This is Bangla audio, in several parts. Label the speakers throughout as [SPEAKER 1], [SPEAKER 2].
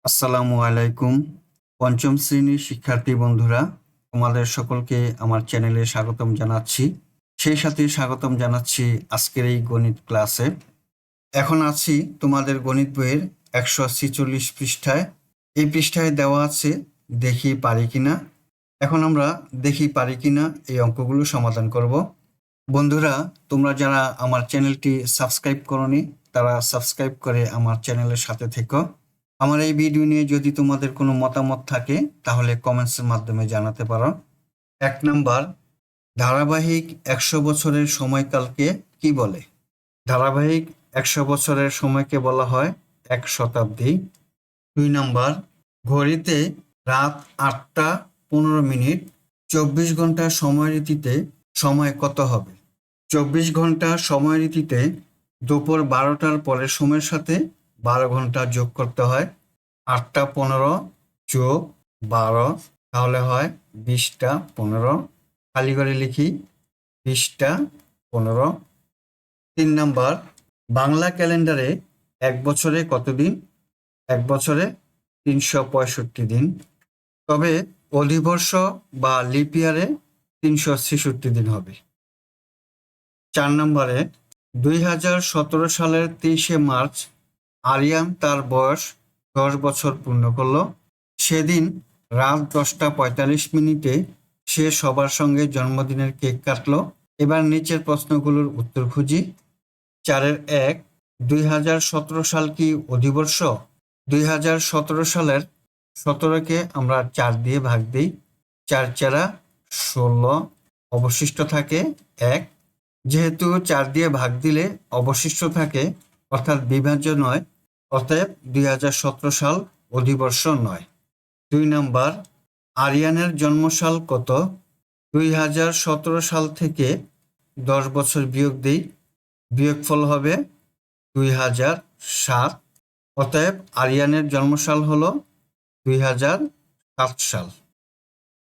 [SPEAKER 1] আসসালামু আলাইকুম। পঞ্চম শ্রেণীর শিক্ষার্থী বন্ধুরা, তোমাদের সকলকে আমার চ্যানেলে স্বাগতম জানাচ্ছি। সেই সাথে স্বাগতম জানাচ্ছি আজকের এই গণিত ক্লাসে। এখন আছি তোমাদের গণিত বইয়ের 146 পৃষ্ঠায়। এই পৃষ্ঠায় দেওয়া আছে দেখি পারি কিনা। এখন আমরা দেখি পারি কিনা এই অঙ্কগুলো সমাধান করব। বন্ধুরা, তোমরা যারা আমার চ্যানেলটি সাবস্ক্রাইব করোনি তারা সাবস্ক্রাইব করে আমার চ্যানেলের সাথে থেকো। আমার এই ভিডিও নিয়ে যদি তোমাদের কোনো মতামত থাকে তাহলে কমেন্টসের মাধ্যমে জানাতে পারো। 1 নাম্বার, ধারাবাহিক 100 বছরের সময়কালকে কি বলে? ধারাবাহিক 100 বছরের সময়কে বলা হয় 1 শতাব্দী। 2 নাম্বার, ঘড়িতে রাত 8টা 15 মিনিট 24 ঘন্টা সময়রীতিতে সময় কত হবে? 24 ঘন্টা সময়রীতিতে দুপুর 12টার পরের সময়ের সাথে 12 ঘন্টা যোগ করতে হয়। 8টা 15 যোগ 12 তাহলে হয় 20টা 15। খালি করে লিখি 20টা 15। 3 নাম্বার, বাংলা ক্যালেন্ডারে 1 বছরে কত দিন? 1 বছরে 365 দিন। তবে অধিবর্ষ বা লিপ ইয়ারে 366 দিন হবে। 4 নম্বরে 2017 সালের 23শে মার্চ আরিয়ান তার বয়স 10 বছর পূর্ণ করলো। সেদিন রাত 10টা 45 মিনিটে সে সবার সঙ্গে জন্মদিনের কেক কাটলো। এবার নিচের প্রশ্নগুলোর উত্তর খুঁজি। 4-এর 1, 2017 সাল কি অধিবর্ষ? 2017 সালের 17কে আমরা 4 দিয়ে ভাগ দিই। 4 4 16, অবশিষ্ট থাকে 1। যেহেতু 4 দিয়ে ভাগ দিলে অবশিষ্ট থাকে অর্থাৎ বিভাজ্য নয়, অতএব 2017 সাল অধিবর্ষ নয়। 2 নাম্বার, আরিয়ানের জন্মসাল কত? 2017 সাল থেকে 10 বছর বিয়োগ দিই, বিয়োগফল হবে 2007। অতএব আরিয়ানের জন্মসাল হলো 2007 সাল।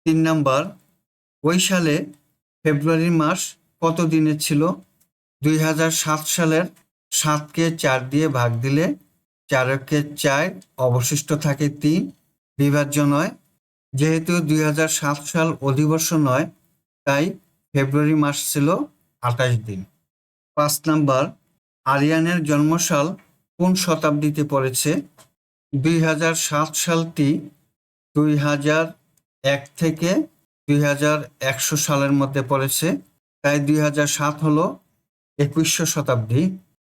[SPEAKER 1] 3 নাম্বার, ওই সালে ফেব্রুয়ারি মাস কত দিনে ছিল? 2007 সালের 7কে 4 দিয়ে ভাগ দিলে 4কে 4, অবশিষ্ট থাকে 3, বিভাজ্য নয়। যেহেতু 2007 সাল অধিবর্ষ নয়, তাই ফেব্রুয়ারি মাস ছিল 28 দিন। 5 নাম্বার, আরিয়ানের জন্মসাল কোন শতাব্দীতে পড়েছে? 2007 সালটি 2001 থেকে 2100 সালের মধ্যে পড়েছে, তাই 2007 হলো 21শো শতাব্দী।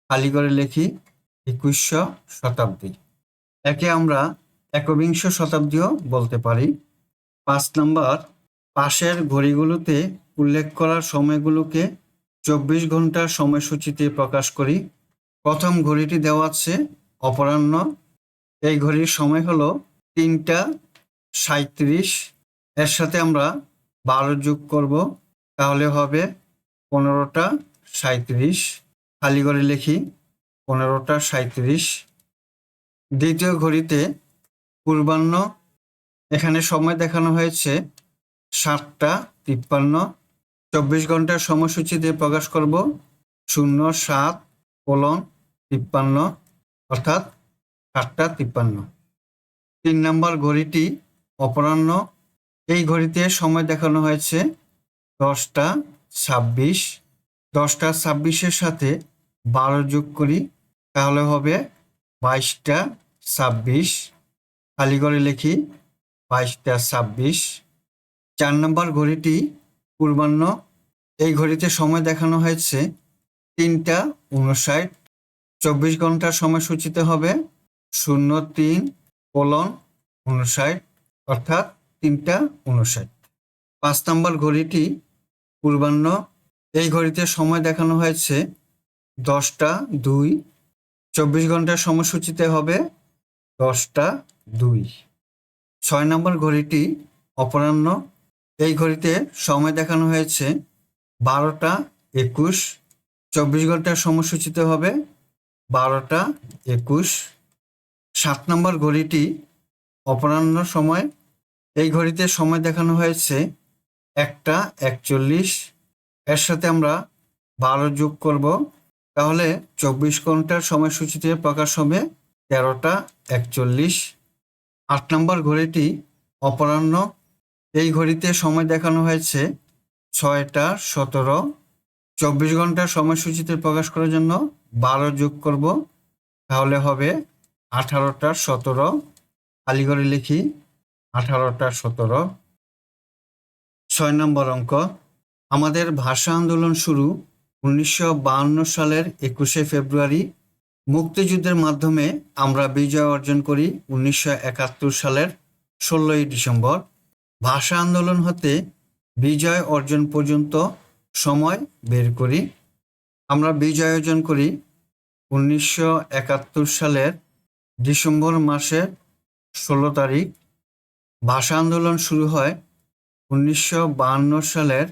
[SPEAKER 1] খালি করে লিখি 21শো শতাব্দী। একে আমরা একবিংশ শতাব্দীও বলতে পারি। 5 নাম্বার, পাশের ঘড়িগুলোতে উল্লেখ করা সময়গুলোকে 24 ঘন্টার সময়সূচিতে প্রকাশ করি। প্রথম ঘড়িটি দেওয়া আছে অপরাহ্ন। এই ঘড়ির সময় হলো 3টা 37। এর সাথে আমরা 12 যোগ করব, তাহলে হবে 15টা 37। খালি করে লিখি 15টা 37। দ্বিতীয় ঘড়িতে পূর্বাহ্ন। এখানে সময় দেখানো হয়েছে 7টা 53। 24 ঘন্টার সময়সূচিতে প্রকাশ করব 07:53, অর্থাৎ 7টা 53। 3 নম্বর ঘড়িটি অপরাহ্ন। এই ঘড়িতে সময় দেখানো হয়েছে 10টা 26। 10টা 26-এর সাথে 12 যোগ করি, তাহলে হবে 22টা 26। খালি করে লিখি 22টা 26। 4 নম্বর ঘড়িটি পূর্বাহ্ন। এই ঘড়িতে সময় দেখানো হয়েছে 3টা 59। 24 ঘন্টার সময়সূচিতে হবে 03:59, অর্থাৎ 3টা 59। 5 নম্বর ঘড়িটি পূর্বাহ্ন। এই ঘড়িতে সময় দেখানো হয়েছে 10টা 2। 24 ঘন্টার সময়সূচিতে হবে 10টা 2। 6 নম্বর ঘড়িটি অপরাহ্ন। এই ঘড়িতে সময় দেখানো হয়েছে 12টা 21। 24 ঘন্টার সময়সূচিতে হবে 12টা 21। 7 নম্বর ঘড়িটি অপরাহ্ন সময়। এই ঘড়িতে সময় দেখানো হয়েছে 1টা 41। এর সাথে আমরা 12 যোগ করব, তাহলে 24 ঘন্টার সময়সূচিতে প্রকাশ হবে 13টা 41। 8 নম্বর ঘড়িটি অপরাহ্ন। এই ঘড়িতে সময় দেখানো হয়েছে 6টা 17। 24 ঘন্টার সময়সূচিতে প্রকাশ করার জন্য 12 যোগ করব, তাহলে হবে 18টা 17। খালি করে লিখি 18টা 17। 6 নম্বর অঙ্ক, আমাদের ভাষা আন্দোলন শুরু 1952 সালের 21শে ফেব্রুয়ারি। মুক্তিযুদ্ধের মাধ্যমে আমরা বিজয় অর্জন করি 1971 সালের 16ই ডিসেম্বর। ভাষা আন্দোলন হতে বিজয় অর্জন পর্যন্ত সময় বের করি। আমরা বিজয় অর্জন করি 1971 সালের ডিসেম্বর মাসের 16 তারিখ। ভাষা আন্দোলন শুরু হয় 1952 সালের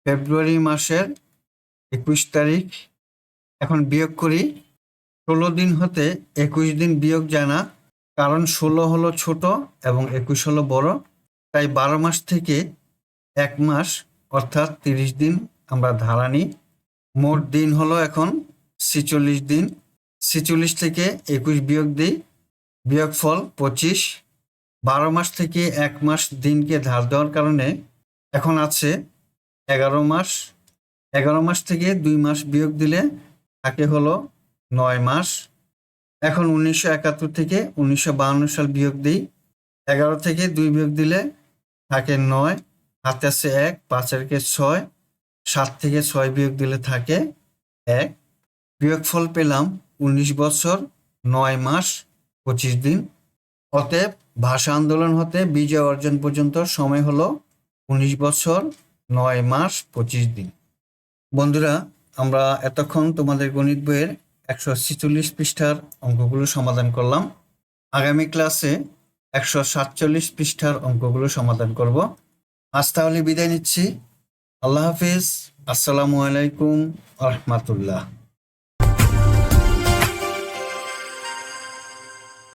[SPEAKER 1] ফেব্রুয়ারি মাসের 21 তারিখ। এখন বিয়োগ করি। 16 দিন হতে 21 দিন বিয়োগ যায় না, কারণ 16 হলো ছোট এবং 21 হলো বড়। তাই 12 মাস থেকে 1 মাস অর্থাৎ 30 দিন আমরা ধারা নিই। মোট দিন হলো এখন 46 দিন। 46 থেকে 21 বিয়োগ দিই, বিয়োগফল 25। 12 মাস থেকে 1 মাস দিনকে ধার দেওয়ার কারণে এখন আছে 11 মাস। 11 মাস থেকে 2 মাস বিয়োগ দিলে থাকে হলো 9 মাস। এখন 1971 থেকে 1952 সাল বিয়োগ দিই। 11 থেকে 2 বিয়োগ দিলে থাকে 9, হাতে আছে 1, 5 কে 6, 7 থেকে 6 বিয়োগ দিলে থাকে 1। বিয়োগফল পেলাম 19 বছর 9 মাস 25 দিন। অতএব ভাষা আন্দোলন হতে বিজয় অর্জন পর্যন্ত সময় হলো 19 বছর 9 মাস 25 দিন। বন্ধুরা, আমরা এতক্ষণ তোমাদের গণিত বইয়ের 146 পৃষ্ঠার অঙ্কগুলো সমাধান করলাম। আগামী ক্লাসে 147 পৃষ্ঠার অঙ্কগুলো সমাধান করব। আজ তাহলে বিদায় নিচ্ছি। আল্লাহ হাফিজ। আসসালামু আলাইকুম ওয়া রাহমাতুল্লাহ।